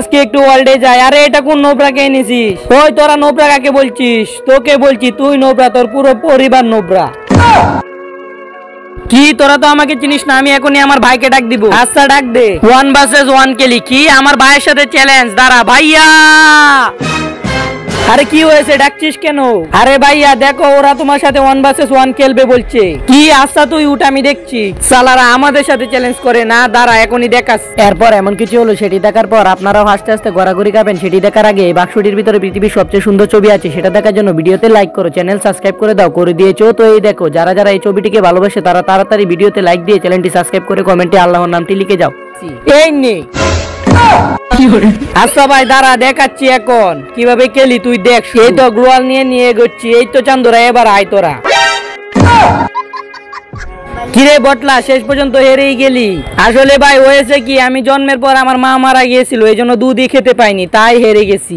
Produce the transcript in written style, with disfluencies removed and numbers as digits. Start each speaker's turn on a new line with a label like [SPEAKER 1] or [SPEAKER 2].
[SPEAKER 1] আজকে একটু ওয়ার্ল্ডে যাই। আরে এটা কোন নোবরাকে এনেছিস? ওই তোরা নোবরা কাকে বলছিস? তোকে বলছি, তুই নোবরা, তোর পুরো পরিবার নোবরা। কি তোরা তো আমাকে চিনিস না? আমি এখনই আমার ভাইকে ডাক দিব। আচ্ছা ডাক দে। 1 vs 1 খেলি। কি আমার ভাইয়ের সাথে চ্যালেঞ্জ? দাঁড়া ভাইয়া। আরে কি হয়েছে, ডাকছিস কেন? আরে ভাইয়া দেখো, ওরা তোমার সাথে 1 vs 1 খেলবে বলছে। কি? আচ্ছা তুই উঠ, আমি দেখছি। সালারা আমাদের সাথে চ্যালেঞ্জ করে না, দাঁড়া এখনই দেখাস।
[SPEAKER 2] এরপর এমন কিছু হলো, সেটি দেখার পর আপনারাও হাসতে হাসতে ঘোরাঘুরি খাবেন। সেটি দেখার আগে এই বাক্সটির ভিতরে পৃথিবীর সবচেয়ে সুন্দর ছবি আছে, সেটা দেখার জন্য ভিডিওতে লাইক করো, চ্যানেল সাবস্ক্রাইব করে দাও। করে দিয়েছো তো? এই দেখো, যারা যারা এই ছবিটিকে ভালোবাসে তারা তাড়াতাড়ি ভিডিওতে লাইক দিয়ে চ্যানেলটি সাবস্ক্রাইব করে কমেন্টে আল্লাহর নামটি লিখে যাও।
[SPEAKER 1] এই নে। আচ্ছা ভাই দাঁড়া, দেখাচ্ছি এখন কিভাবে খেলি, তুই দেখ। এই তো গ্লোয়াল নিয়ে এগোচ্ছি। এই তো চান্দুরা, এবার আয় তোরা। কিরে বটলা, শেষ পর্যন্ত হেরেই গেলি। আসলে ভাই হয়েছে কি, আমি জন্মের পর আমার মা মারা গিয়েছিল, এই জন্য দুধই খেতে পাইনি, তাই হেরে গেছি।